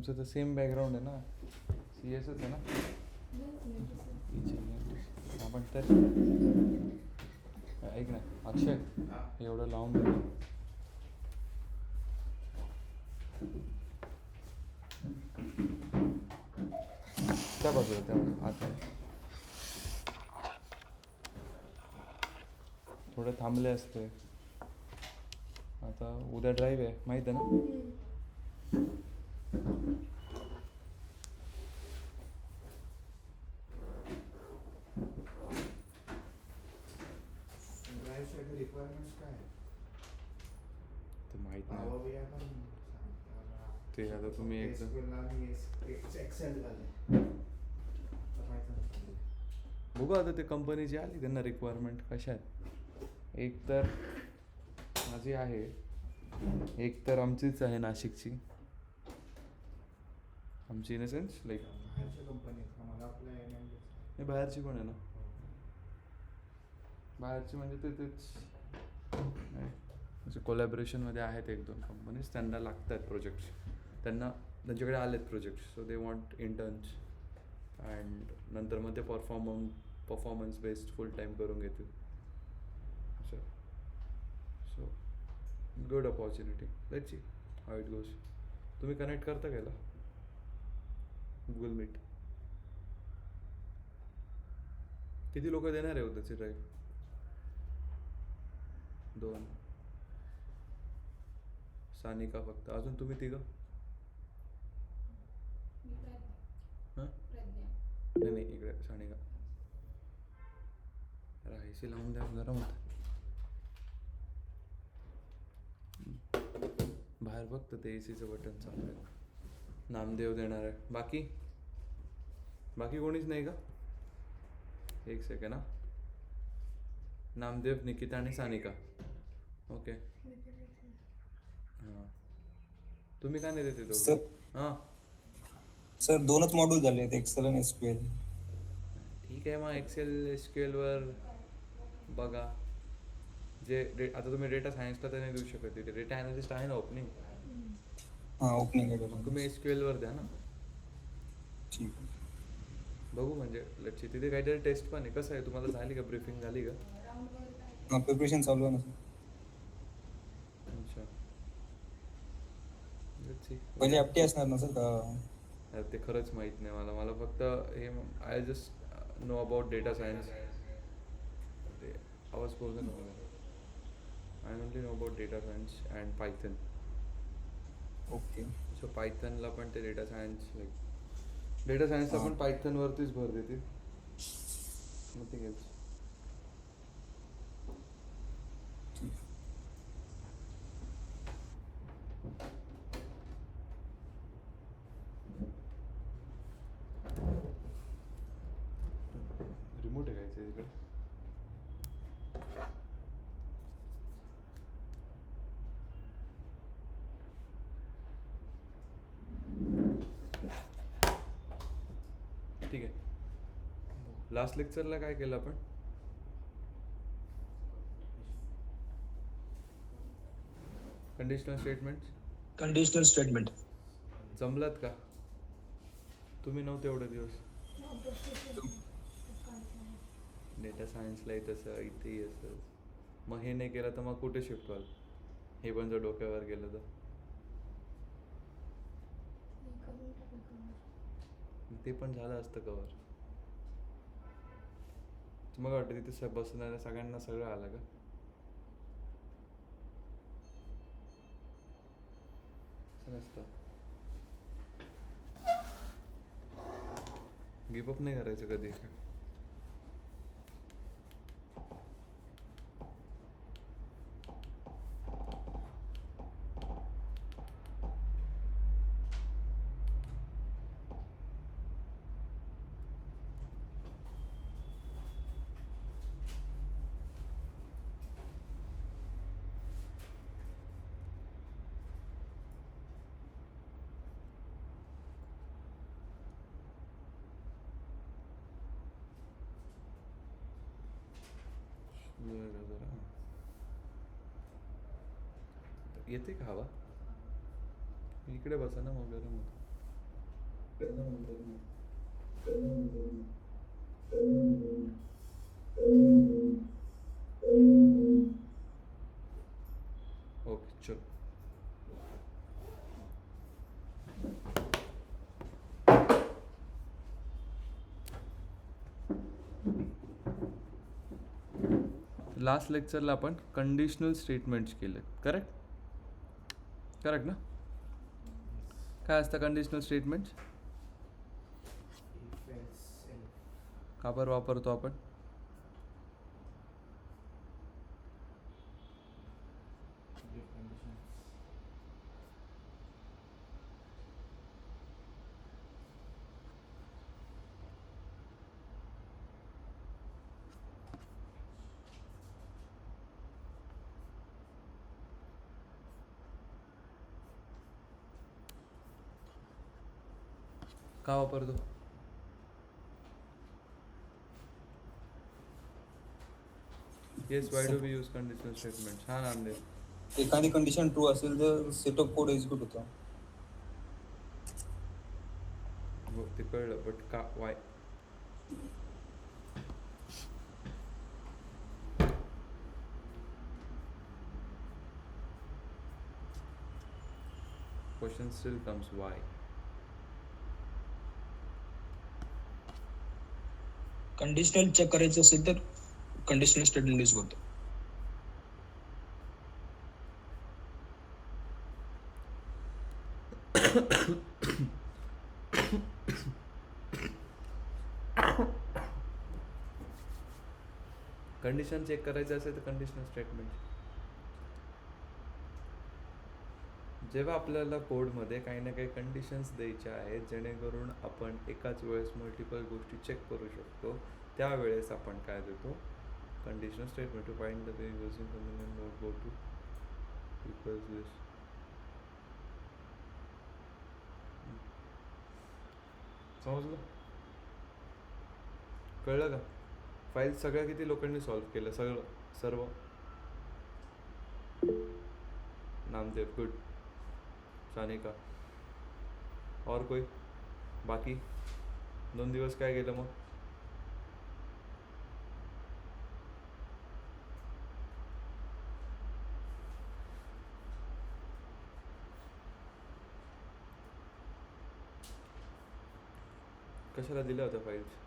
तुमचं तर same background आहे ना, सी एसच आहे ना. आपण तर ऐक ना अक्षय, एवढं लावून दे. त्या बाजूला त्या बाजूला आता थोडं थांबले असते. आता उद्या ड्राईव्ह आहे माहीत आहे ना. रिक्वायरमेंट्स काय ते माहीत नाही. भावा भैया पण ते आता तुम्ही एक्सेल झाले. बघू आता ते कंपनीची आली त्यांना रिक्वायरमेंट कशा आहेत. एक तर माझी आहे, एक तर आमचीच आहे नाशिकची. आमची इन अ सेन्स लाईक बाहेरच्या कंपनीत मला आपल्या नाही, बाहेरची पण आहे ना. बाहेरची म्हणजे ते तेच नाही, म्हणजे कोलॅबरेशनमध्ये आहेत एक दोन कंपनीज. त्यांना लागत आहेत प्रोजेक्ट्स, त्यांच्याकडे आलेत projects. So they want interns and नंतर मग ते परफॉर्मन्स बेस्ड फुल टाईम करून घेतील असं. So good opportunity. Let's see how it goes. तुम्ही कनेक्ट करता का याला गुगल मीट? किती लोक देणार आहे उद्याची ड्राईव्ह? 2. सानिका फक्त. अजून तुम्ही तिघं? हां नाही नाही, इकडे सानिका. राहायची लावून द्या, गरम होतं बाहेर. बघतं ते ए सीचं बटन चालू आहे. नामदेव देणार आहे. बाकी कोणीच नाही का? एक सेकंड हां. नामदेव, निकिता आणि सानिका. ओके हां. तुम्ही का नाही देते दोघं? हां सर 2च मॉड्यूल झाले आहेत, एक्सेल आणि एसक्यूएल. ठीक आहे, मग एक्सेल एसक्यूएलवर बघा. जे आता तुम्ही डेटा सायन्सला तर नाही देऊ शकत, तिथे डेटा ॲनालिस्ट आहे ना ओपनिंग. हां ओपनिंग आहे. तुम्ही एसक्यूएलवर द्या ना. ठीक आहे. बघू म्हणजे लक्ष तिथे काहीतरी टेस्ट पण आहे. कसं आहे, तुम्हाला झाली का ब्रीफिंग झाली का? हां प्रिपरेशन चालू आहे ना सर. अच्छा पहिले अपटी असणार ना सर का? ते खरंच माहीत नाही मला फक्त हे I just know about data science. ते आवाज पोहोचत नव्हता. I only know about data science and Python. Okay. So पायथनला पण ते डेटा सायन्स डेटा सायन्सला पण पायथनवरतीच भर देतील. Nothing else. रिमोट आहे काय तिकडे? ठीक आहे. लास्ट लेक्चरला काय केलं आपण? कंडिशनल स्टेटमेंट जमलात का? तुम्ही नव्हते एवढे दिवस. डेटा सायन्सलाही तसं, इथेही असं. मग हे नाही केलं तर मग कुठे शिफ्ट व्हाल? हे पण जर डोक्यावर गेलं तर ते पण झालं असतं कवर. मग वाटतं तिथे बसणाऱ्या सगळ्यांना सगळं आलं का? नसतं. गिवअप नाही करायचं कधी. जरा येते का हवा? इकडे बसा ना, मग गरम होतं. ओके चलो. लास्ट लेक्चरला आपण कंडिशनल स्टेटमेंट्स केले. करेक्ट ना. काय असतं conditional statements? If else self का बरं वापरतो आपण? गिव्ह कंडिशन्स का वापरतो? Yes, why do we use conditional statements? हा नामदेव. एखादी कंडिशन ट्रू असेल तर सेट ऑफ कोड एक्झिक्यूट होतो. हो ते कळलं, बट का, why? Question still comes, why? Conditional check करायचं असेल तर कंडिशनल स्टेटमेंट यूज करतो. कंडिशन चेक करायचं असेल तर कंडिशनल स्टेटमेंट. जेव्हा आपल्याला कोडमध्ये काही ना काही कंडिशन्स द्यायच्या आहेत जेणेकरून आपण एकाच वेळेस मल्टिपल गोष्टी चेक करू शकतो, त्यावेळेस आपण काय देतो? Conditional statement. To find the using condition not go to equals this. समजलं? कळलं का? फाईल सगळ्या किती लोकांनी सॉल्व्ह केलं? सर्व? नामदेव, गुड. सानिका, और कोई बाकी? 2 दिवस काय गेलं मग? कशाला दिल्या होत्या फाईल्स?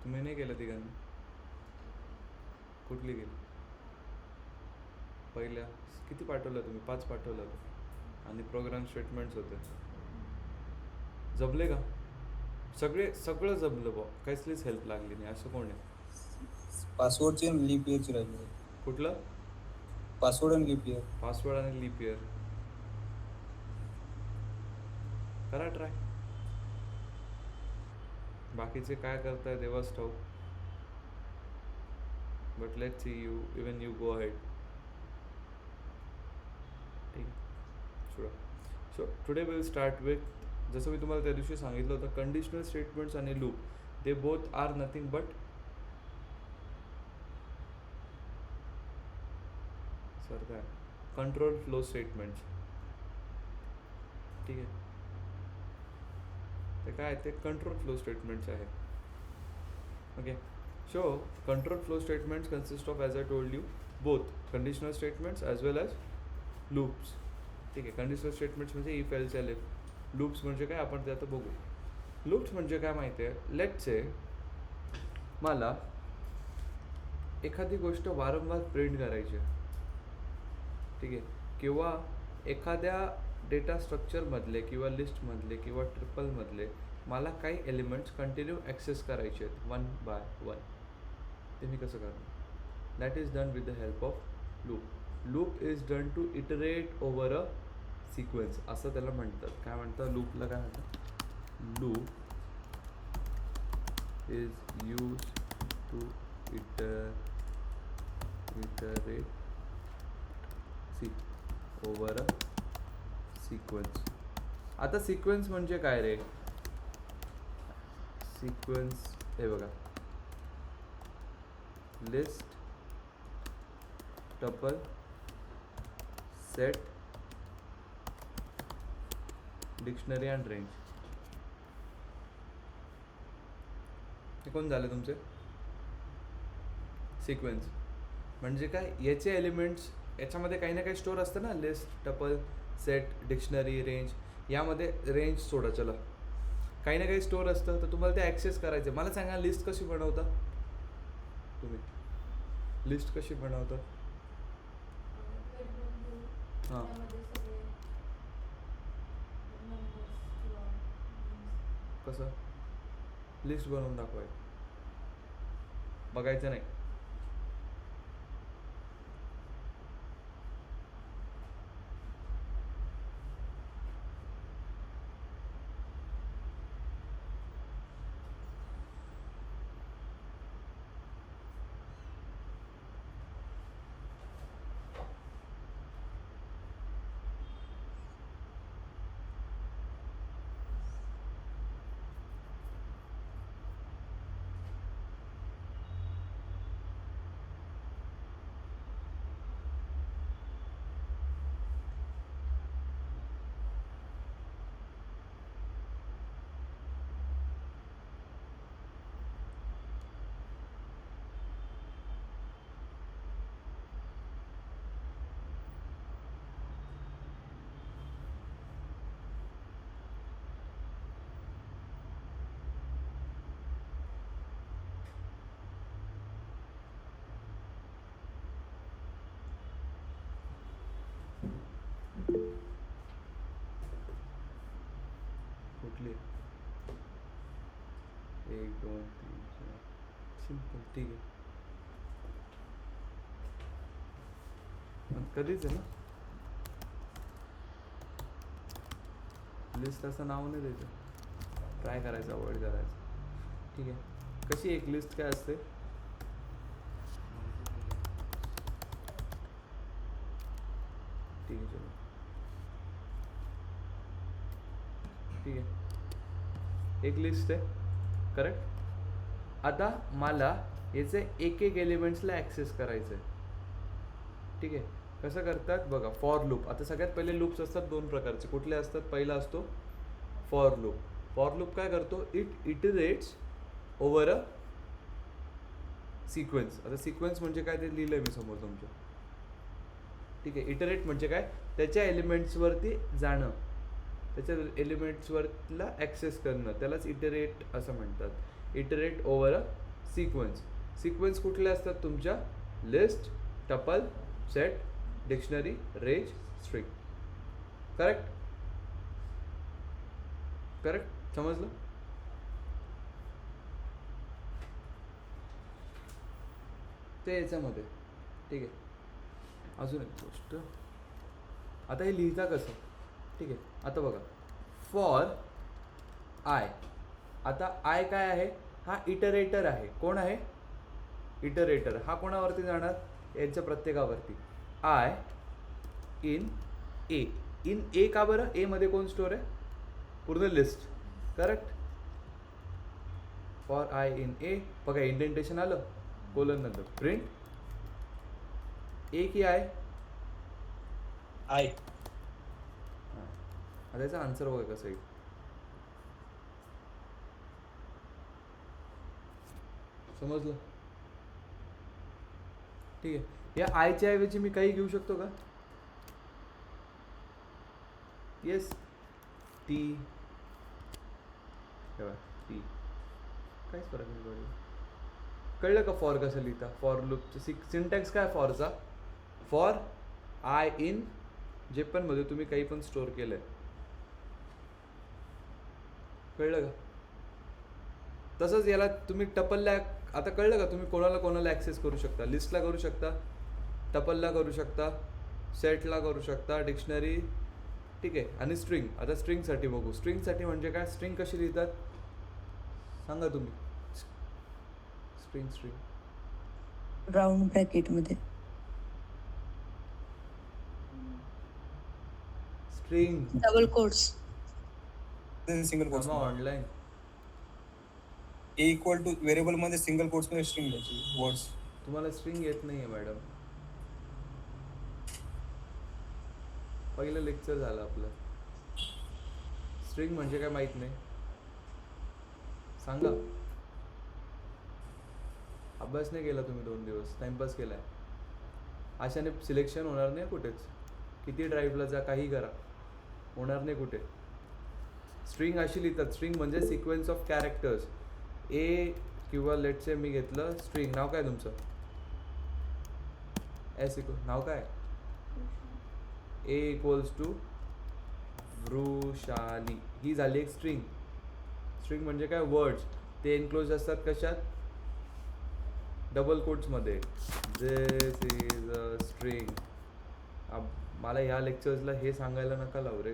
तुम्ही नाही केलं तिघांनी? कुठली गेली? पहिल्या किती पाठवलं तुम्ही? 5 पाठवलं होतं आणि प्रोग्राम स्टेटमेंट्स होते. जमले का? सगळं जमलं बा, काहीच हेल्प लागली नाही असं कोण आहे? पासवर्डची आणि लीप इयरची राहिली. कुठलं? पासवर्ड आणि लीप इयर. पासवर्ड आणि लीप इयर. करा ट्राय. बाकीचे काय करताय देवाच ठाऊक. But let's see you go ahead. ठीक आहे. So today will start with, जसं मी तुम्हाला त्या दिवशी सांगितलं होतं, कंडिशनल स्टेटमेंट्स आणि loop, they both are nothing but काय कंट्रोल फ्लो स्टेटमेंट्स. ठीक आहे. ते काय ते कंट्रोल फ्लो स्टेटमेंट्स आहेत. Okay. So control flow statements consist of, as I told you, both conditional statements as well as loops. ठीक आहे. कंडिशनल स्टेटमेंट्स म्हणजे इफ एल्स एल्फ. लूप्स म्हणजे काय आपण ते आता बघू. लूप्स म्हणजे काय माहिती आहे? लेट्स से मला एखादी गोष्ट वारंवार प्रिंट करायची आहे. ठीक आहे. किंवा एखाद्या डेटा स्ट्रक्चरमधले किंवा लिस्टमधले किंवा ट्रिपलमधले मला काही एलिमेंट्स कंटिन्यू ॲक्सेस करायचे आहेत 1 by 1. ते मी कसं करणार? That is done with the help of loop. Loop is done to iterate over a sequence असं त्याला म्हणतात. काय म्हणतात लूपला? काय म्हणतात? Loop is use to iterate over a sequence. आता सिक्वेन्स म्हणजे काय रे? सिक्वेन्स हे बघा, list, tuple, set, dictionary and range. हे कोण झाले तुमचे सिक्वेन्स. म्हणजे काय, याचे एलिमेंट्स याच्यामध्ये काही ना काही स्टोर असतं ना, list, tuple, set, dictionary, range. यामध्ये रेंज सोडा चला, काही ना काही स्टोर असतं, तर तुम्हाला ते ॲक्सेस करायचं. मला सांगा लिस्ट कशी बनवता तुम्ही? लिस्ट कशी बनवता? हां, कसं लिस्ट बनवून दाखवाय, बघायचं नाही. कुठली? 1 2 3 4 सिंपल, ठीक आहे. कधीच आहे ना, लिस्ट असं नाव नाही द्यायचं, ट्राय करायचं, अवॉइड करायचं. ठीक आहे. कशी एक लिस्ट काय असते? ठीक आहे, चलो ठीक आहे. एक लिस्ट आहे, करेक्ट. आता मला याचे एक एक एलिमेंट्सला ॲक्सेस करायचं आहे. ठीक आहे. कसं करतात बघा, फॉर लूप. आता सगळ्यात पहिले लूप्स असतात दोन प्रकारचे. कुठले असतात? पहिला असतो फॉर लूप. फॉर लूप काय करतो? It iterates over a sequence. आता सिक्वेन्स म्हणजे काय ते लिहिलं आहे मी समोर तुमच्या. ठीक आहे. इटरेट म्हणजे काय? त्याच्या एलिमेंट्सवरती जाणं, त्याच्या एलिमेंट्सवरला ॲक्सेस करणं, त्यालाच इटरेट असं म्हणतात. Iterate over a sequence. Sequence कुठले असतात तुमच्या? List, tuple, set, dictionary, range, string. Correct? Correct, समजलं? ते याच्यामध्ये. ठीक आहे. अजून एक गोष्ट, आता हे लिहिता कसं? ठीक आहे. आता बघा, फॉर आय. आता आय काय आहे? हा इटरेटर आहे. कोण आहे? इटरेटर. हा कोणावरती जाणार? यांच्या प्रत्येकावरती. I in A. In A का बरं? ए मध्ये कोण स्टोर आहे? पूर्ण list. Correct. For I in A. बघा इंडेंटेशन आलं, कोलन नंतर प्रिंट ए की आय? आय. आता याचा आन्सर बघा कसं येईल. समजलं? ठीक आहे. या आयच्या ऐवजी मी काही घेऊ शकतो का? Yes, T. टी. काहीच फरक नाही पडला. कळलं का फॉर कसं लिहिता? फॉर लूपचं सिंटॅक्स काय फॉरचा? फॉर आय इन जे पण मध्ये तुम्ही काही पण स्टोअर केलंय. कळलं का? तसंच याला तुम्ही टपलला, आता कळलं का? तुम्ही कोणाला कोणाला ॲक्सेस करू शकता? लिस्टला करू शकता, टपलला करू शकता, सेटला करू शकता, डिक्शनरी. ठीक आहे. आणि स्ट्रिंग. आता स्ट्रिंगसाठी बघू. स्ट्रिंगसाठी म्हणजे काय? स्ट्रिंग कशी लिहितात सांगा तुम्ही. स्ट्रिंग राऊंड ब्रॅकेटमध्ये. String double quotes. Single quotes online. A equal to variable मध्ये सिंगल कोट्स मध्ये स्ट्रिंग द्यायची वर्ड्स. तुम्हाला स्ट्रिंग येत नाहीये मॅडम. पहिलं लेक्चर झालं आपलं. स्ट्रिंग म्हणजे काय माहित नाही सांगा. अभ्यास नाही केला तुम्ही 2 दिवस, टाइमपास केलाय. अशाने सिलेक्शन होणार नाही कुठेच. किती ड्राईव्हला जा, काही करा, होणार नाही कुठे. स्ट्रिंग अशी लिहितात. स्ट्रिंग म्हणजे सिक्वेन्स ऑफ कॅरेक्टर्स. ए किंवा लेटचे मी घेतलं स्ट्रिंग. नाव काय तुमचं? एस इक्वल नाव काय? ए इक्वल्स टू वृषाली. ही झाली एक स्ट्रिंग. स्ट्रिंग म्हणजे काय? वर्ड्स. ते एन्क्लोज असतात कशात? डबल कोट्समध्ये. This is a string. मला ह्या लेक्चर्सला हे सांगायला नका लावू रे.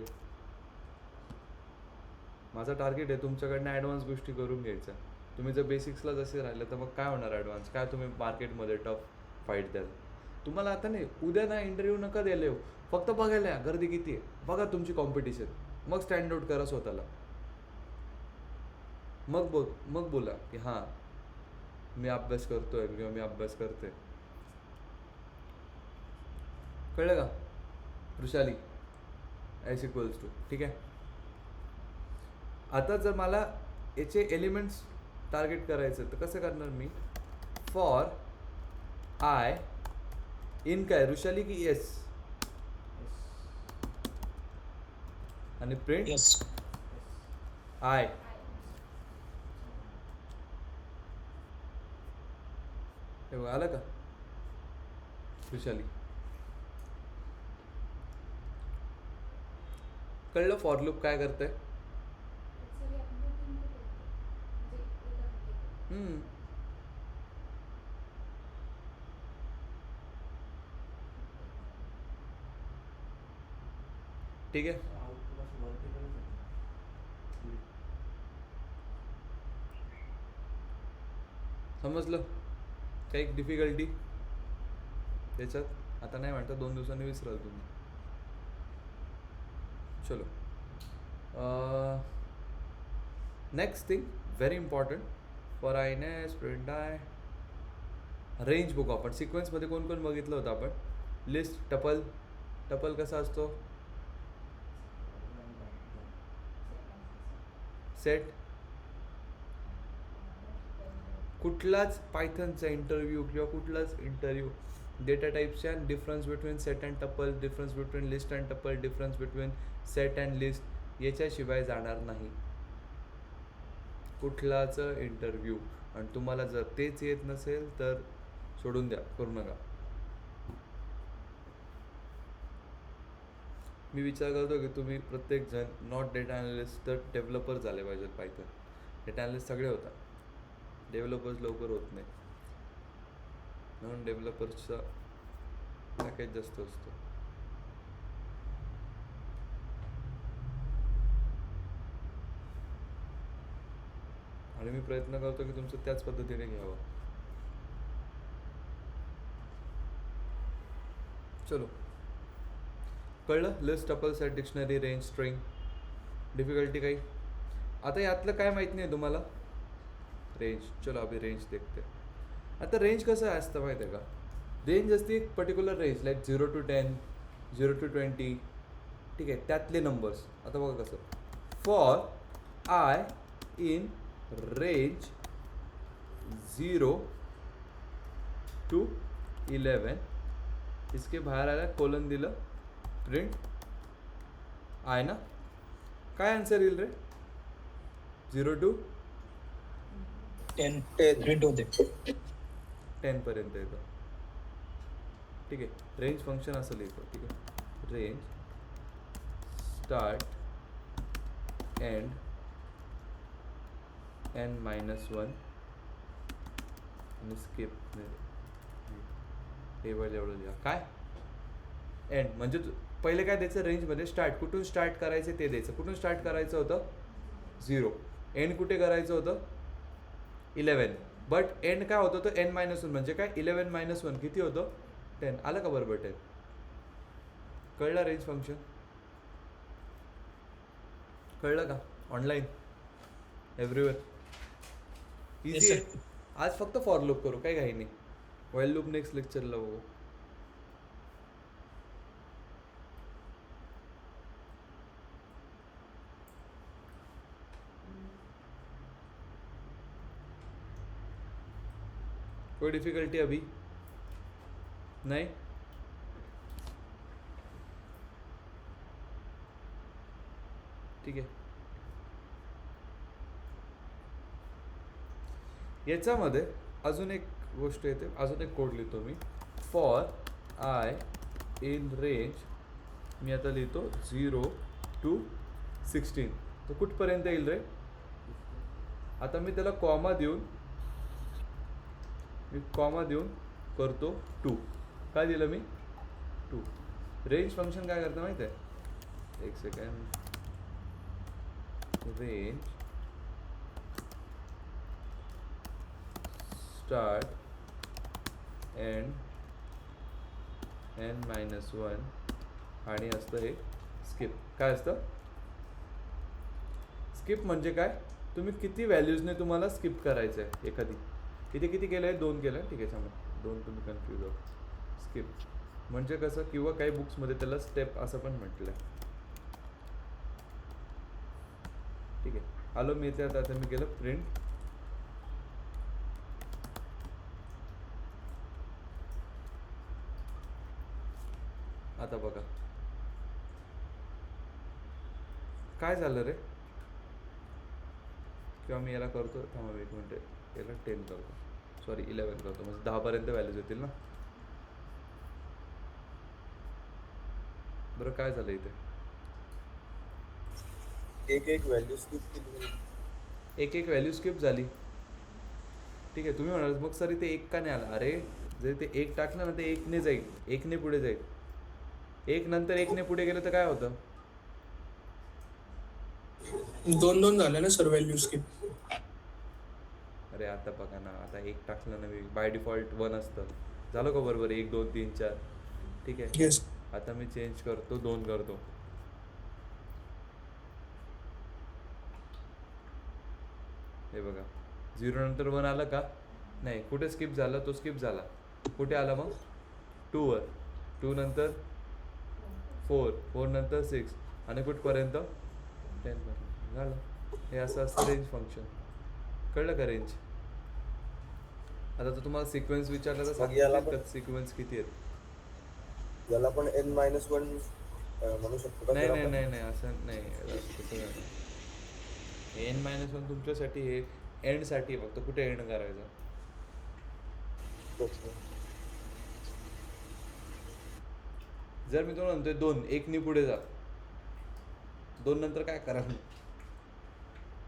माझं टार्गेट आहे तुमच्याकडनं ॲडव्हान्स गोष्टी करून घ्यायच्या. तुम्ही जर बेसिक्सला जसे राहिले तर मग काय होणार ॲडव्हान्स? काय तुम्ही मार्केटमध्ये टफ फाईट द्याल? तुम्हाला आता नाही, उद्या ना इंटरव्ह्यू नका द्यायला येऊ. फक्त बघायला या गर्दी किती आहे, बघा तुमची कॉम्पिटिशन. मग स्टँड आउट करा स्वतःला. मग बोला की हां मी अभ्यास करतोय किंवा मी अभ्यास करते. कळलं का? Vrushali S equals to. ठीक आहे. आता जर मला याचे एलिमेंट्स टार्गेट करायचं तर कसं करणार मी? फॉर आय इन काय? वृषाली की एस? आणि प्रिंट यस. आय. हे बघ आलं का? वृषाली. कळलं फॉर लूप काय करतंय? ठीक आहे. समजलं? काही डिफिकल्टी त्याच्यात? आता नाही म्हणता 2 दिवसांनी विसराल तुम्ही. चलो. Next thing very important for I in S print I. Range बघू आपण. सिक्वेन्समध्ये कोण कोण बघितलं होतं आपण? List, tuple. टपल कसा असतो? सेट. कुठलाच पायथनचा इंटरव्ह्यू किंवा कुठलाच इंटरव्ह्यू डेटा टाईप्सच्या difference between set and tuple, difference between list and tuple, difference between set and list याच्याशिवाय जाणार नाही कुठलाच इंटरव्ह्यू. आणि तुम्हाला जर तेच येत नसेल तर सोडून द्या, करू नका. मी विचार करतो की तुम्ही प्रत्येकजण नॉट डेटा ॲनालिस्ट तर डेव्हलपर झाले पाहिजेत. पायथन डेटा ॲनालिस्ट सगळे होतात, डेव्हलपर्स लवकर होत नाही. म्हणून डेव्हलपर्सचा पॅकेज जास्त असतो. आणि मी प्रयत्न करतो की तुमचं त्याच पद्धतीने घ्यावं. चलो. कळलं? List, tuple, set, dictionary, range, string. Difficulty काही? आता यातलं काय माहीत नाही तुम्हाला? रेंज. चलो अभी रेंज देखते. आता रेंज कसं असतं माहिती आहे का? रेंज असते एक particular range like 0 to 10, 0 to 20. ठीक आहे, त्यातले नंबर्स. आता बघा कसं. For I in range 0 to 11. इसके बाहेर आला कोलन दिलं, प्रिंट आय ना. काय आन्सर येईल रे? 0 to 10 ते प्रिंट होते. 10 पर्यंत येतं. ठीक आहे. रेंज फंक्शन असं लिहितो. ठीक आहे. रेंज स्टार्ट एंड n-1 आणि स्किप टेबल एवढं लिहा. काय? एंड म्हणजे पहिले काय द्यायचं? रेंजमध्ये स्टार्ट. कुठून स्टार्ट करायचं ते द्यायचं. कुठून स्टार्ट करायचं होतं? 0. एंड कुठे करायचं होतं? 11. बट एंड काय होतं? तो n-1 म्हणजे काय? 11 - 1 किती होतं? 10. आलं का बरोबर 10? कळलं रेंज फंक्शन? कळलं का? Online everywhere Yes, easy sir. आहे. आज फक्त फॉर लूप करू, काही घाई नाही. वाईल लूप नेक्स्ट लेक्चरला बघू. कोई डिफिकल्टी अभी नहीं? ठीक आहे. याच्यामध्ये अजून एक गोष्ट येते, अजून एक कोड लिहितो मी. फॉर आय इन रेंज, मी आता लिहितो 0 to 16. तो कुठपर्यंत येईल रे? आता मी त्याला कॉमा देऊन करतो 2. काय दिलं मी? 2. रेंज फंक्शन काय करतं माहिती आहे? एक second. Range start end n-1 आणि असतं हे स्किप. काय असतं? स्किप म्हणजे काय? तुम्ही किती व्हॅल्यूजने तुम्हाला स्किप करायचं आहे एखादी. इथे किती केलं आहे? 2 केलं आहे. ठीक आहे, समजा 2 तुम्ही कन्फ्यूज आहोत. स्किप म्हणजे कसं, किंवा काही बुक्समध्ये त्याला स्टेप असं पण म्हटलं आहे. ठीक आहे, आलो मी इथे. आता मी केलं प्रिंट. आता बघा काय झालं रे. किंवा मी याला करतो, थांबा एक मिनिट, याला 10 करतो, सॉरी 11 करतो, म्हणजे 10 पर्यंत व्हॅल्यूज येतील ना. बरं काय झालं इथे? एक व्हॅल्यू स्किप केली. एक व्हॅल्यू स्किप झाली. ठीक आहे, तुम्ही म्हणाल मग सर इथे 1 का नाही आला? अरे जर ते 1 टाकलं ना, ते 1ने जाईल, 1ने पुढे जाईल. 1 नंतर 1ने पुढे गेलं तर काय होतं? 2 झाले ना सर व्हॅल्यू स्किप. अरे आता बघा ना, आता 1 टाकलं ना मी, बाय डिफॉल्ट 1 असतं. झालं का बरोबर? 1 2 3 4. ठीक आहे, येस. आता मी चेंज करतो, 2 करतो. हे बघा 0 नंतर 1 आलं का? नाही. कुठे स्किप झाला? तो स्किप झाला. कुठे आला मग? 2 वर. 2 नंतर 4, 4 नंतर 6 आणि कुठपर्यंत? 10 पर्यंत. झालं. हे असं असतं रेंज फंक्शन. कळलं का रेंज? आता तर तुम्हाला सिक्वेन्स विचारला तर सांगितलं सिक्वेन्स किती आहेत. याला पण n-1 म्हणू शकतो का? नाही नाही नाही नाही असं नाही, तसं नाही. n-1 तुमच्यासाठी हे एंडसाठी फक्त. कुठे एंड करायचं? जर मी तुम्हाला म्हणतोय 2, 1 ने पुढे जा. 2 नंतर काय करा?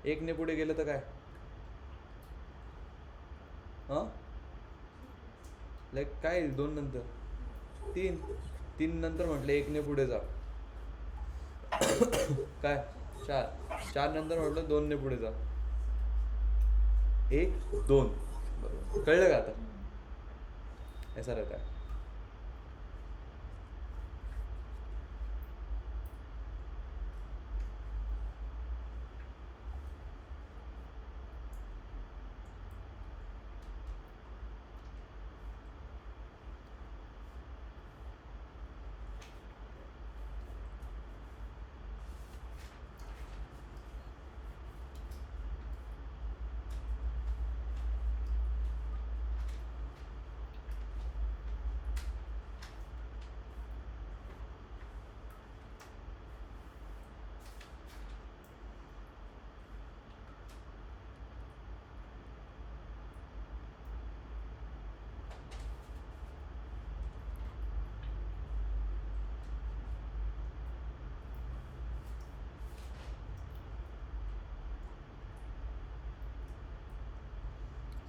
1 ने पुढे गेलं तर काय? हां लाईक काय? 2 नंतर 3 नंतर म्हटलं 1 ने पुढे जा. काय? 4 नंतर म्हटलं 2 ने पुढे जा. 1 2. बरोबर, कळलं का आता? ऐसा रहता है.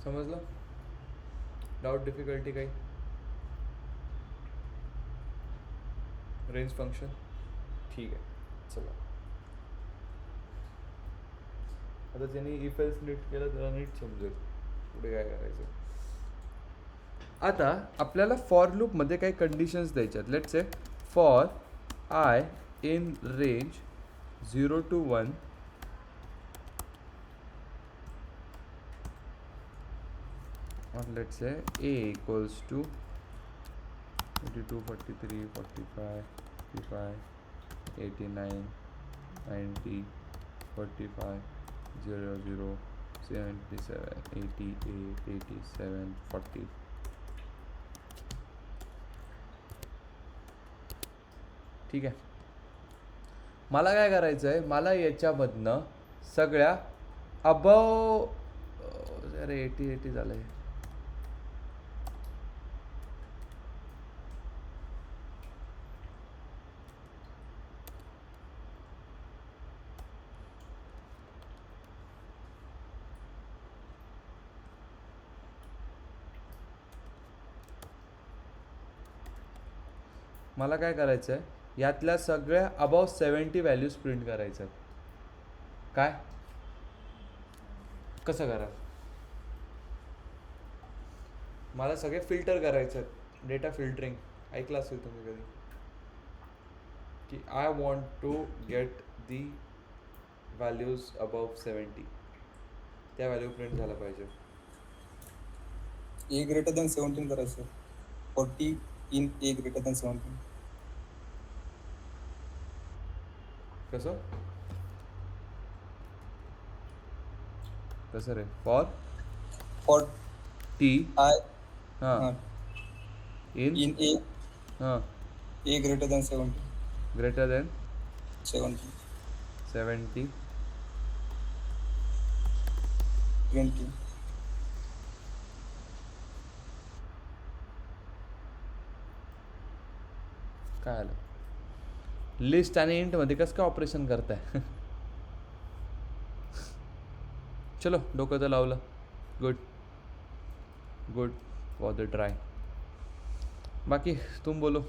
समजलं? डाउट, डिफिकल्टी काही? रेंज फंक्शन ठीक आहे. चला आता ज्यांनी इफ एल्स नीट केलं त्याला नीट समजेल पुढे काय करायचं. आता आपल्याला फॉर लूपमध्ये काही कंडिशन्स द्यायच्यात. Let's say for I in range 0 to 1 or let's say A equals to 22, 43, 45, 55, 89, 90, 45, 00, 77, 88, 87, 40. ठीक आहे. मला काय करायचं आहे, मला याच्यामधनं सगळ्या अबव अरे 80 झालं आहे. मला काय करायचं आहे, यातल्या सगळ्या अबाव 70 व्हॅल्यूज प्रिंट करायचं. काय कसं करा, मला सगळे फिल्टर करायचं आहेत. डेटा फिल्टरिंग ऐकलं असेल तुम्ही कधी, की I want to get the values above 70. त्या व्हॅल्यू प्रिंट झाला पाहिजे. A greater than 17 करायचं. 40 in A greater than 17. कसं कसं रे, फॉर For टी I हां इन in A हां greater than 17. Greater than 70. 70 20. काय आलं. लिस्ट आणि इंटमध्ये कसं काय ऑपरेशन करताय. चलो डोकं तर लावलं. Good good for the try. बाकी तुम बोलो.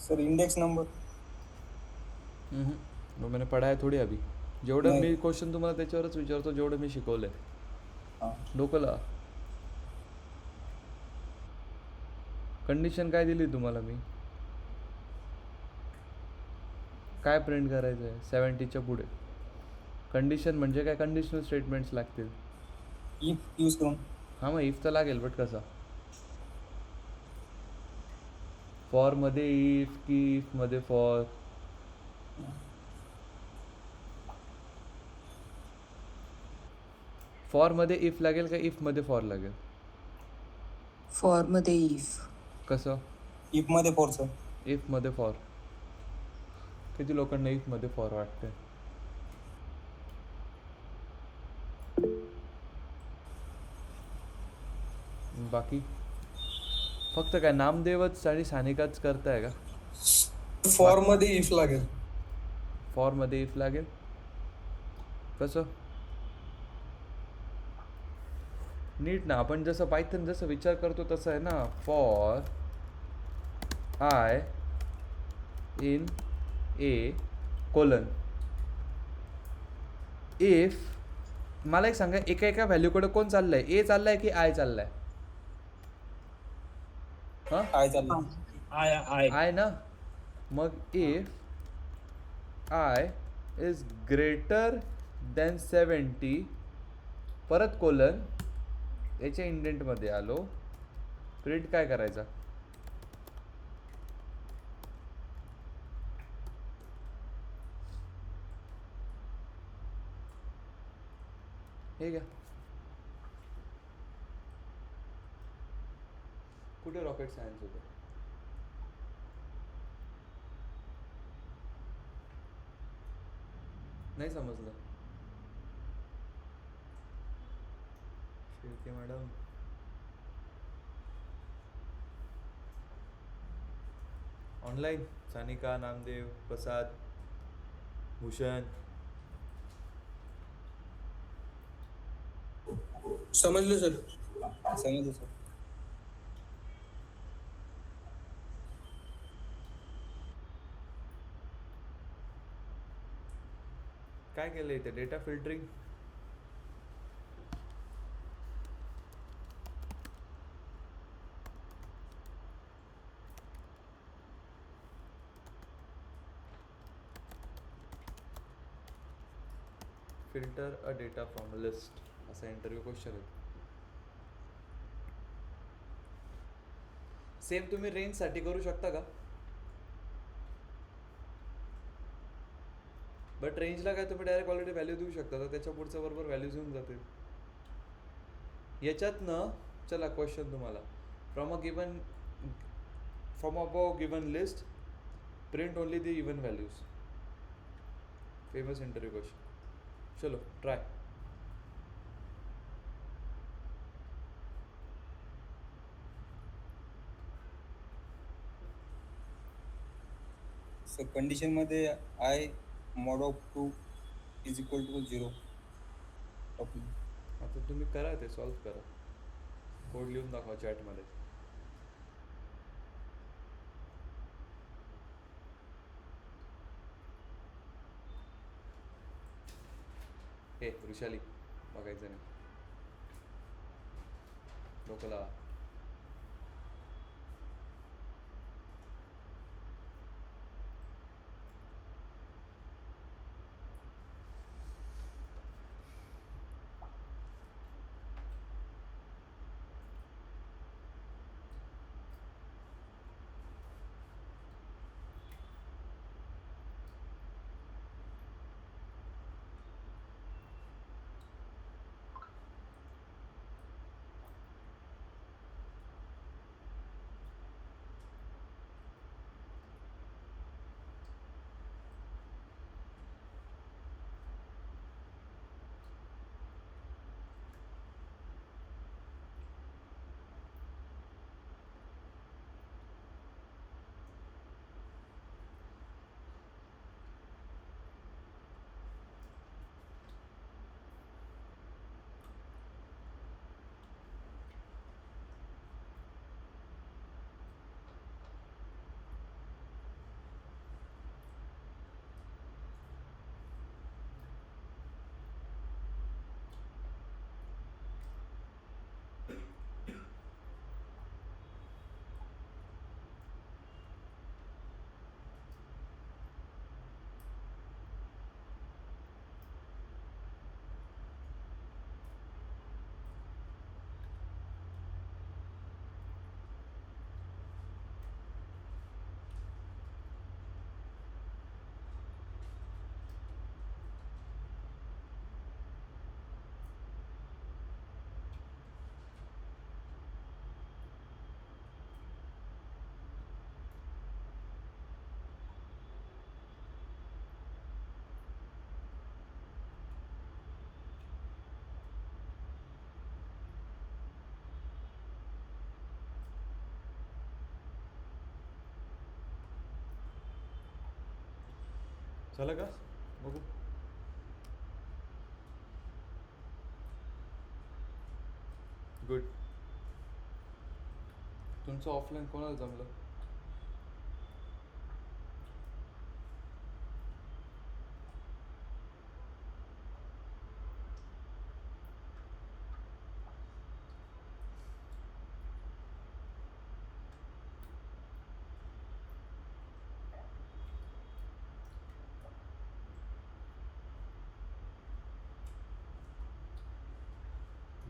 Sir, index number. वो मैंने पढ़ा है थोडी अभी. जेवढं नाही. मी क्वेश्चन तुम्हाला त्याच्यावरच विचारतो, जेवढं मी शिकवलंय. हां. डोकं लावा. कंडिशन काय दिली तुम्हाला मी, काय प्रिंट करायचं आहे 70च्या पुढे. कंडिशन म्हणजे काय, कंडिशनल स्टेटमेंट्स लागतील. If use करून. हां मग इफ तर लागेल, बट कसा. फॉर मध्ये इफ की इफ मध्ये फॉर. फॉर मध्ये इफ लागेल का इफ मध्ये फॉर लागेल. फॉर मध्ये इफ. कसं If मध्ये for sir. इफ मध्ये फॉर. किती लोकांना इफ मध्ये फॉर वाटते. बाकी फक्त काय नामदेवच आणि सानिकाच करताय का. For मध्ये if लागेल. फॉर मध्ये इफ लागेल. कसं नीट ना, आपण जसं पायथन जसं विचार करतो तसं आहे ना. For I in A colon if. मला एक सांगा, एका एका व्हॅल्यूकडे कोण चाललंय, ए चाललाय की आय चाललाय. हां I चालला. आय ना. मग if I is greater than 70 परत कोलन याच्या इंडेंटमध्ये आलो, प्रिंट काय करायचा. हे घ्या. कुठे रॉकेट सायन्स होतं. नाही समजलं. Shirke madam online. सानिका, नामदेव, प्रसाद, भूषण. समजलं सर. समजलं सर. काय केलं इथे data filtering. Filter a data from list असा इंटरव्ह्यू क्वेश्चन आहे. सेम तुम्ही रेंजसाठी करू शकता का? बट रेंजला काय तुम्ही डायरेक्ट ऑलरेडी व्हॅल्यू देऊ शकता, तर त्याच्या पुढचं बरोबर व्हॅल्यूज येऊन जाते. याच्यातनं चला क्वेश्चन तुम्हाला from above given list print only the even values. Famous interview question. चलो ट्राय. सर कंडिशन मध्ये I mod of 2 is equal to 0. आता तुम्ही करा ते सॉल्व करा. कोड लिहून दाखवा चॅटमध्ये. हे वृषाली बघायचं नाही. डोकं लावा. झालं का बघू. गुड. तुमचं ऑफलाईन कोणाला जमलं?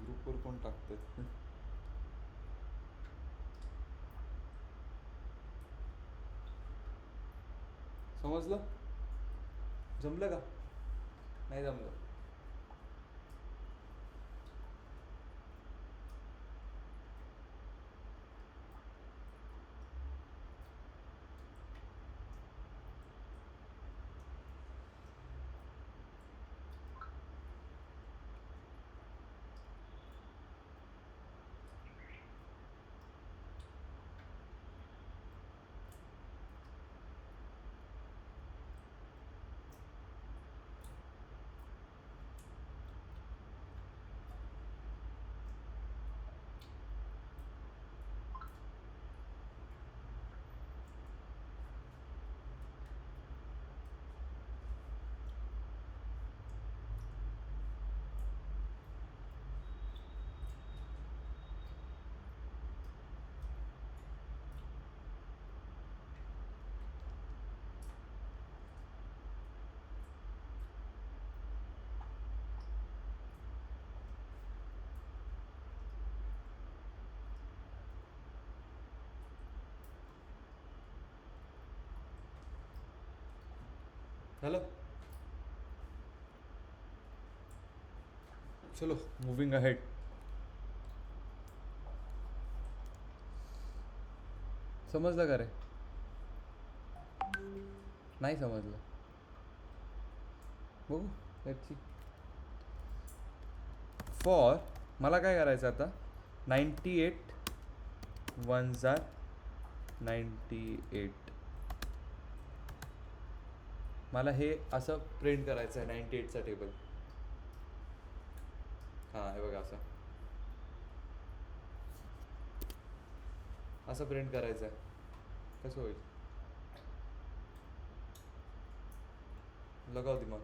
ग्रुपवर कोण टाकते? समजलं? जमलं का? नाही जमलं. झालं. चलो मूविंग अहेड. समजलं का रे? नाही समजलं. बघू लेट्स सी. फॉर मला काय करायचं आता 98 1s are 98. मला हे असं प्रिंट करायचं आहे 98चा टेबल. हां हे बघा असं प्रिंट करायचं आहे. कसं होईल? लगाव दिमाग.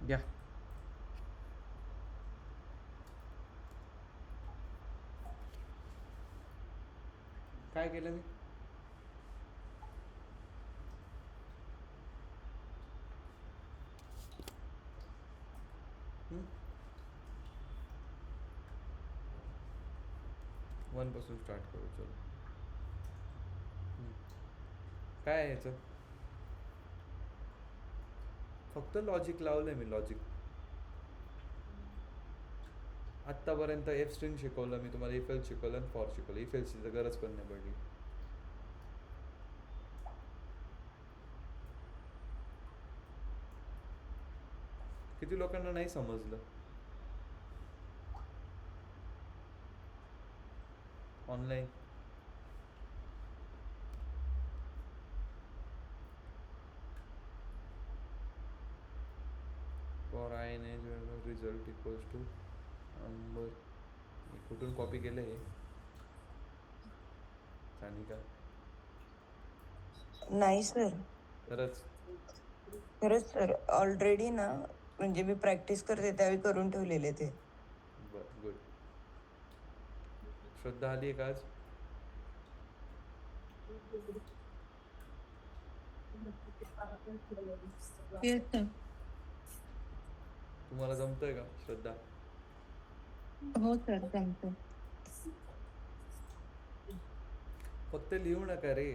घ्या. काय केलं मी? वन पासून स्टार्ट करू. चलो काय आहे याचं? फक्त लॉजिक लावलंय मी. लॉजिक आत्तापर्यंत एफ स्ट्रिंग शिकवलं मी तुम्हाला, इफ एल्स शिकवलं आणि फॉर शिकवलं. इफ एल्सची तर गरज पण नाही पडली. किती लोकांना नाही समजलं? Online for I in as result equals to number. कुठून कॉपी केलं हे? सानिका नाही सर, खरंच? खरंच सर. ऑलरेडी ना म्हणजे मी प्रॅक्टिस करते त्यावेळी करून ठेवलेले ते. बरं गुड. श्रद्धा आली आहे का आज? तुम्हाला जमतंय का श्रद्धा? हो सर जमतं. फक्त लिहू नका रे.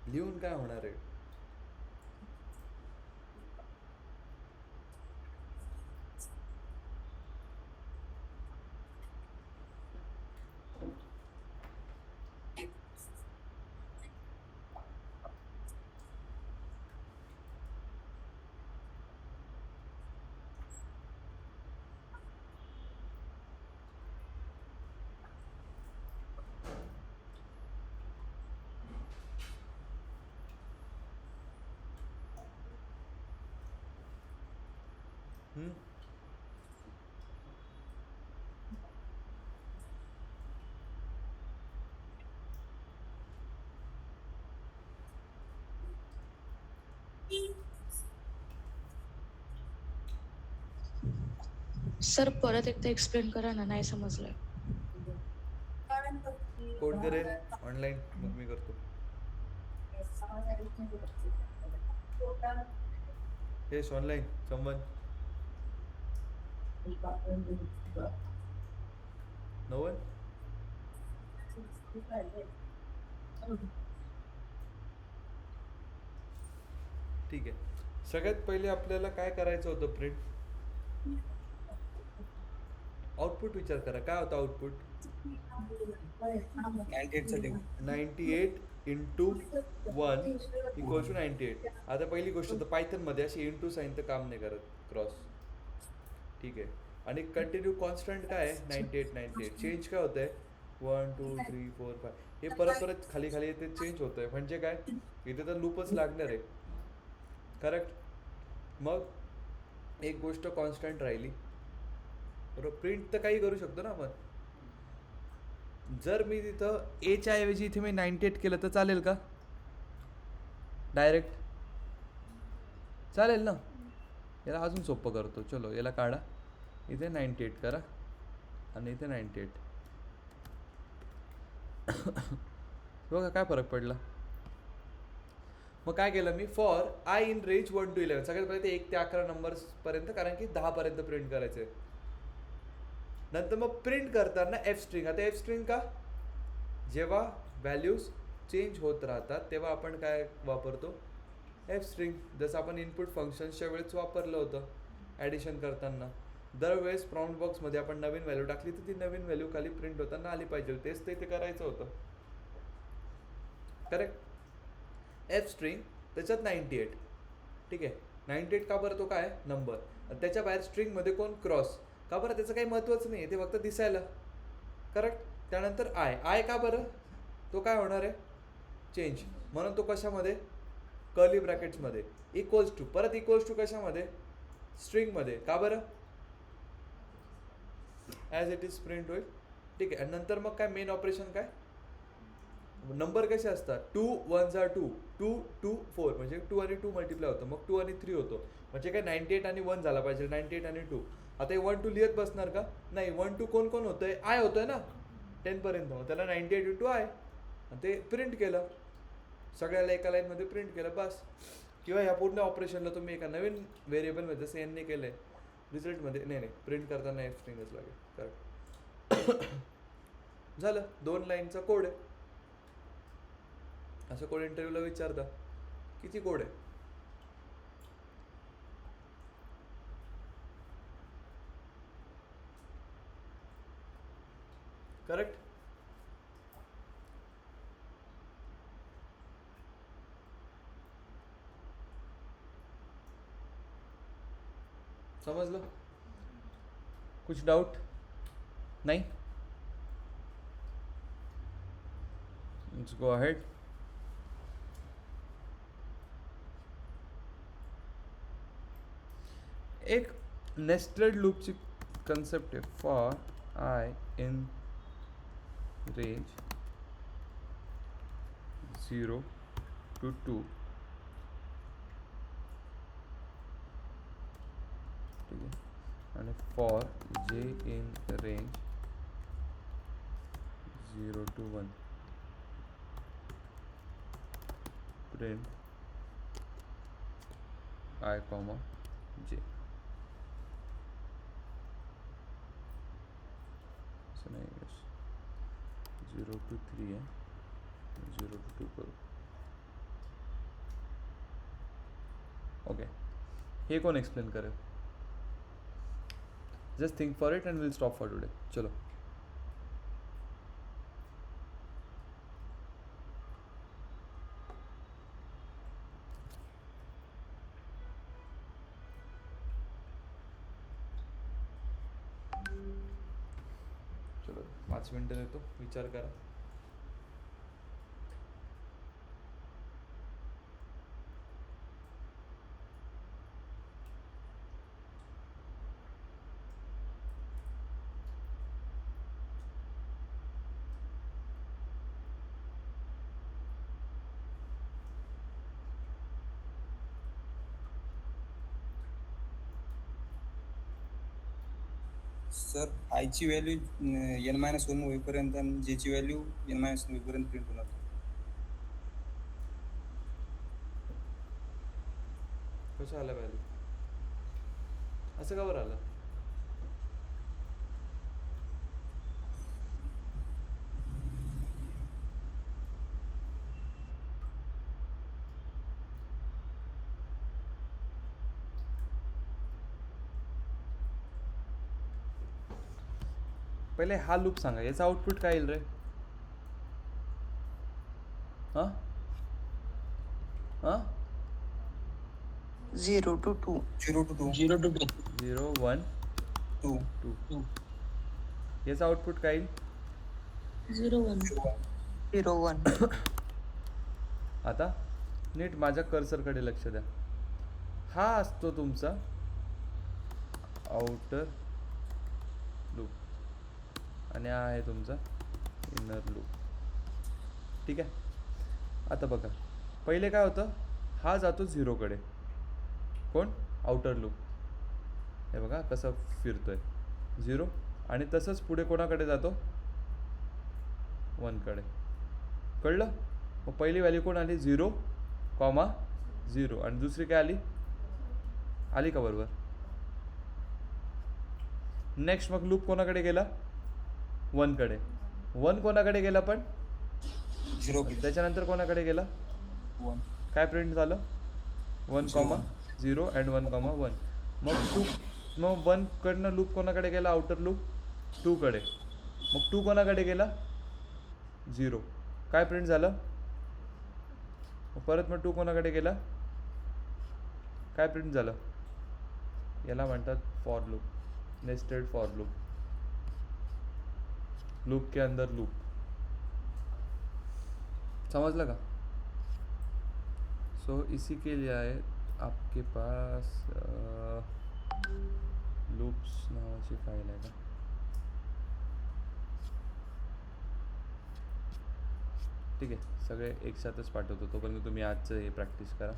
लिहून काय होणार आहे? सर परत एकदा एक्सप्लेन करा ना, नाही समजलं. कोण करेल ऑनलाईन? मग मी करतो. Yes online someone. 90. ठीक आहे. सगळ्यात पहिले आपल्याला काय करायचं होतं प्रिंट? आउटपुट विचार करा, काय होतं आउटपुट? 98 साठी 98 इंटू 1 इक्वल टू 98. आता पहिली गोष्ट तर पायथनमध्ये अशी इंटू साईन तर काम नाही करत क्रॉस, ठीक आहे. आणि कंटिन्यू कॉन्स्टंट काय आहे? 98 98. चेंज काय होतं आहे? 1 2 3 4 5 हे परत परत खाली खाली येते, चेंज होतं आहे. म्हणजे काय, इथे तर लूपच लागणार आहे. करेक्ट. मग एक गोष्ट कॉन्स्टंट राहिली, बरोबर. प्रिंट तर काही करू शकतो ना आपण. जर मी तिथं एच्या ऐवजी इथे मी 98 केलं तर चालेल का? डायरेक्ट चालेल ना. याला अजून सोपं करतो, चलो याला काढा, इथे 98 करा आणि इथे 98. बघा काय फरक पडला. मग काय केलं मी, for I in range 1 to 11, सगळ्यात पहिले ते 1 ते 11 नंबर्सपर्यंत, कारण की 10 पर्यंत प्रिंट करायचं आहे. नंतर मग प्रिंट करताना एफ स्ट्रिंग. आता एफ स्ट्रिंग का, जेव्हा व्हॅल्यूज चेंज होत राहतात तेव्हा आपण काय वापरतो, एफ स्ट्रिंग. जसं आपण इनपुट फंक्शन्सच्या वेळेस वापरलं होतं ॲडिशन करताना. दरवेळेस प्रॉम्प्ट बॉक्समध्ये आपण नवीन व्हॅल्यू टाकली तर ती नवीन व्हॅल्यू खाली प्रिंट होताना आली पाहिजे. तेच ते इथे करायचं होतं. करेक्ट. एफ स्ट्रिंग त्याच्यात 98, ठीक आहे. 98 का बरं, तो काय नंबर, त्याच्या बाहेर स्ट्रिंगमध्ये कोण, क्रॉस. का बरं, त्याचं काही महत्त्वच नाही आहे, ते फक्त दिसायला. करेक्ट. त्यानंतर आय का बरं, तो काय होणार आहे, चेंज. म्हणून तो कशामध्ये, कर्ली ब्रॅकेट्समध्ये. इक्वल्स टू, परत इक्वल्स टू कशामध्ये, स्ट्रिंगमध्ये. का बरं, ॲज इट इज प्रिंट होईल, ठीक आहे. आणि नंतर मग काय मेन ऑपरेशन, काय नंबर कसे असतात, 2 1s are 2, 2 2 4, म्हणजे 2 आणि 2 मल्टिप्लाय होतं, मग 2 आणि 3 होतो. म्हणजे काय 98 आणि 1 झाला पाहिजे, 98 आणि 2. आता हे 1 2 लिहित बसणार का, नाही. 1 2 कोण कोण होतंय, आय होतोय ना 10 पर्यंत, मग त्याला 98 इंटू आय आणि ते प्रिंट केलं, सगळ्याला एका लाईनमध्ये प्रिंट केलं बस. किंवा ह्या पूर्ण ऑपरेशनला तुम्ही एका नवीन व्हेरिएबलमध्ये जसं यांनी केलं आहे रिझल्टमध्ये, नाही प्रिंट करताना एफ स्ट्रिंगच लागेल. करेक्ट. झालं, 2 लाईनचा कोड आहे. असं कोड इंटरव्ह्यूला विचारता, किती कोड आहे. करेक्ट. समजलं. कुछ डाउट नाही. Let's go ahead. एक नेस्टेड लूपची कन्सेप्ट आहे, for I in range 0 to 2, ठीक आहे. आणि फॉर जे in range 0 to 1, print I comma जे. असं नाही, 0 to 3 आहे, 0 to 2 करू. ओके. हे कोण एक्सप्लेन करेल? Just think for it and will stop for today. चलो. चलो 5 मिनटं देतो, विचार करा. सर आयची व्हॅल्यू n-1 होईपर्यंत आणि जेची व्हॅल्यू n-1 होईपर्यंत प्रिंट होणार. कसं आलं व्हॅल्यू, असं का बरं आलं? पहिले हा लूप सांगा, याचा आउटपुट काय येईल रे? हां हां 0 to 2. 0 to 2. 0 to 2. 0 1 2. 2. याचा आउटपुट काय येईल? 0 1. 0 1. आता नीट माझ्या कर्सरकडे लक्ष द्या. हा असतो तुमचा आउटर लूप आणि हा आहे तुमचा इनर लूप. ठीक आहे. आता बघा, पहिले काय होतं, हा जातो 0कडे. कोण? Outer loop. हे बघा कसं फिरतोय 0, आणि तसंच पुढे कोणाकडे जातो? 1कडे. कळलं? मग पहिली व्हॅल्यू कोण आली? 0, 0, आणि दुसरी काय आली का बरोबर? नेक्स्ट मग लूप कोणाकडे गेला? 1कडे. 1 कोणाकडे गेला पण? 0. त्याच्यानंतर कोणाकडे गेला? 1. काय प्रिंट झालं? 1, 0 अँड 1, 1. मग 1 कडनं लूप कोणाकडे गेला? आउटर लूप 2कडे. मग 2 कोणाकडे गेला? 0. काय प्रिंट झालं? परत मग 2 कोणाकडे गेला? काय प्रिंट झालं? याला म्हणतात for loop, nested for loop. Loop के अंदर लूप. समझला का? सो इसी के लिए आहे आपके पास लूप्स नावाची फाईल आहे का? ठीक आहे, सगळे एक साथच पाठवतो. तोपर्यंत तुम्ही आजचं हे प्रॅक्टिस करा.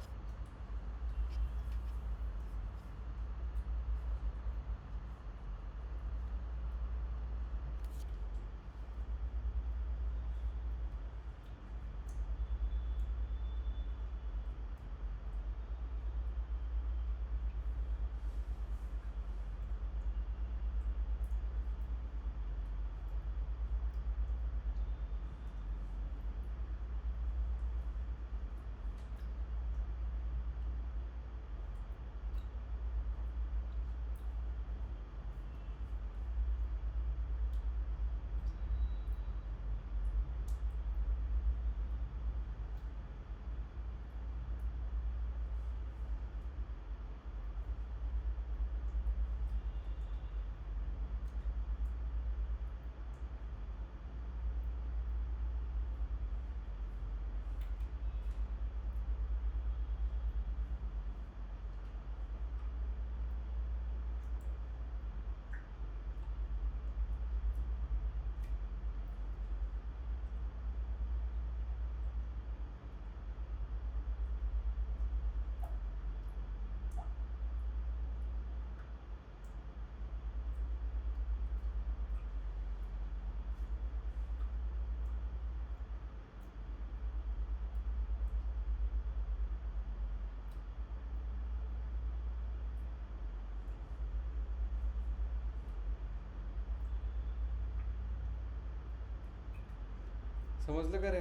समजलं का रे?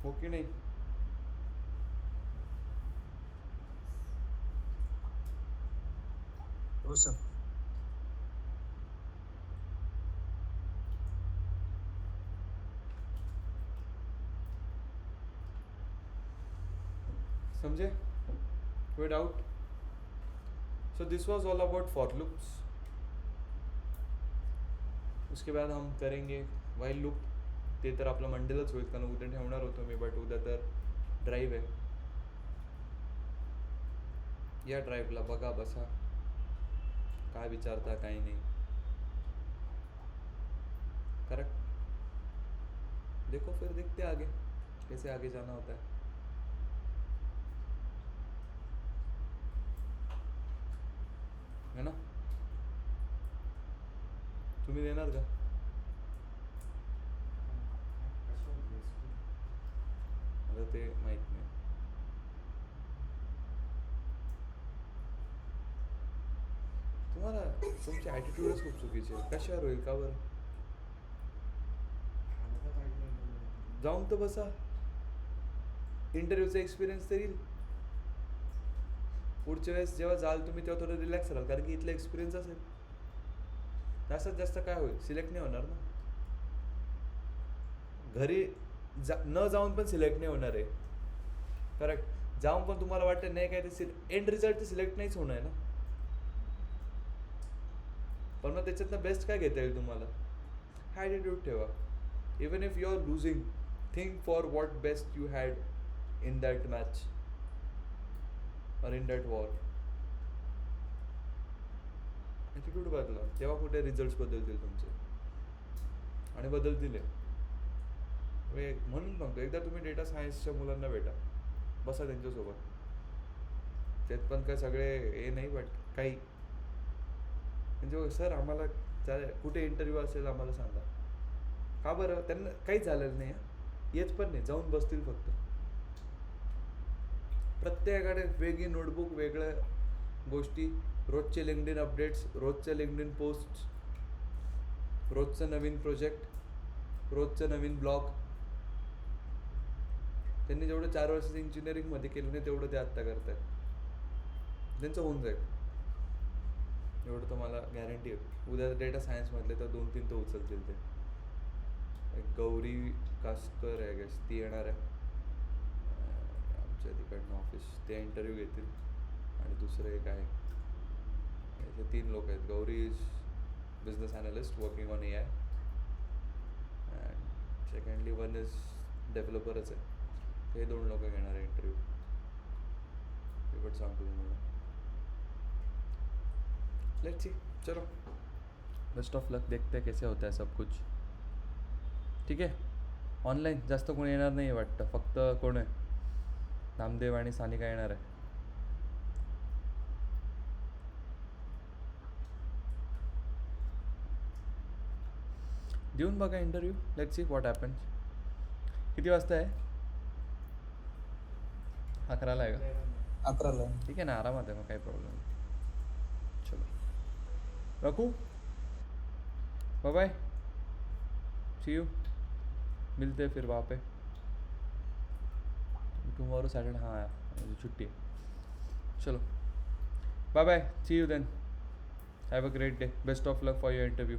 हो की नाही? हो सर. समझे? कोई doubt? So this was all about for loops. उसके बाद हम करेंगे वाइल लूप. ते तर आपलं मंडेलाच होईल, कारण उद्या ठेवणार होतो मी, बट उद्या तर ड्राईव्ह आहे. या ड्राईव्हला बघा, बसा, काय विचारता काही नाही. करेक्ट. देखो फिर देखते आगे कैसे आगे जाना होता है. है ना? तुम्ही देणार का? मला ते माहित नाही. तुम्हाला तुमची ॲटिट्यूडच खूप चुकीची आहे. कशावर होईल? का बरं? जाऊन तर बसा, इंटरव्ह्यूचा एक्सपिरियन्स तर येईल. पुढच्या वेळेस जेव्हा जाल तुम्ही तेव्हा थोडं रिलॅक्स राहाल, कारण की इथला एक्सपिरियन्स असेल. जास्तीत जास्त काय होईल, सिलेक्ट नाही होणार ना. घरी न जाऊन पण सिलेक्ट नाही होणार आहे. करेक्ट. जाऊन पण तुम्हाला वाटतं नाही काय ते एंड रिझल्ट ते सिलेक्ट नाहीच होणार आहे ना. पण मग त्याच्यातनं बेस्ट काय घेता येईल तुम्हाला, ॲटिट्यूड ठेवा. Even if you are losing, think for what best you had in that match और इन दॅट वॉर. ॲटिट्यूड बदला, तेव्हा कुठे रिझल्ट बदलतील तुमचे, आणि बदलतील. म्हणून सांगतो, एकदा तुम्ही डेटा सायन्सच्या मुलांना भेटा, बसा त्यांच्यासोबत. त्यात पण काय सगळे हे नाही, बट काही म्हणजे सर आम्हाला कुठे इंटरव्ह्यू असेल आम्हाला सांगा. का बरं, त्यांना काहीच झालेलं नाही, येत पण नाही, जाऊन बसतील फक्त. प्रत्येकाकडे वेगळी नोटबुक, वेगळ्या गोष्टी, रोजचे लिंक्डइन अपडेट्स, रोजचे लिंक्डइन पोस्ट, रोजचं नवीन प्रोजेक्ट, रोजचं नवीन ब्लॉग. त्यांनी जेवढं 4 वर्षाचं इंजिनिअरिंगमध्ये केलं नाही तेवढं ते आत्ता करतात. त्यांचं होऊन जाईल, एवढं तर मला गॅरंटी आहे. उद्या डेटा सायन्समधले तर 2-3 तर उचलतील ते. एक गौरी कास्कर आहे गेस, ती येणार आहे आमच्या तिकडनं ऑफिस, ते इंटरव्ह्यू घेतील. आणि दुसरं एक आहे, याचे 3 लोक आहेत. Gauri is business analyst working on AI, and secondly one is डेव्हलपरच आहे. हे 2 लोक घेणार आहे इंटरव्ह्यू. हे पण सांगतो तुम्हाला. लेट्स सी, चलो बेस्ट ऑफ लक. देखते हैं कैसे होता है सब कुछ. ठीक आहे. ऑनलाईन जास्त कोणी येणार नाही आहे वाटतं, फक्त कोण आहे, नामदेव आणि सानिका येणार आहे. देऊन बघा interview, let's see what happens. किती वाजता आहे? 11ला आहे का? 11ला. ठीक आहे ना, आरामात आहे मग, काही प्रॉब्लेम नाही. चलो रखू, बाय बाय, सी यू. मिलते हैं फिर वहाँ पे टुमारो सैटरडे. हाँ मुझे छुट्टी है. चलो bye bye, see you then. Have a great day. Best of luck for your interview.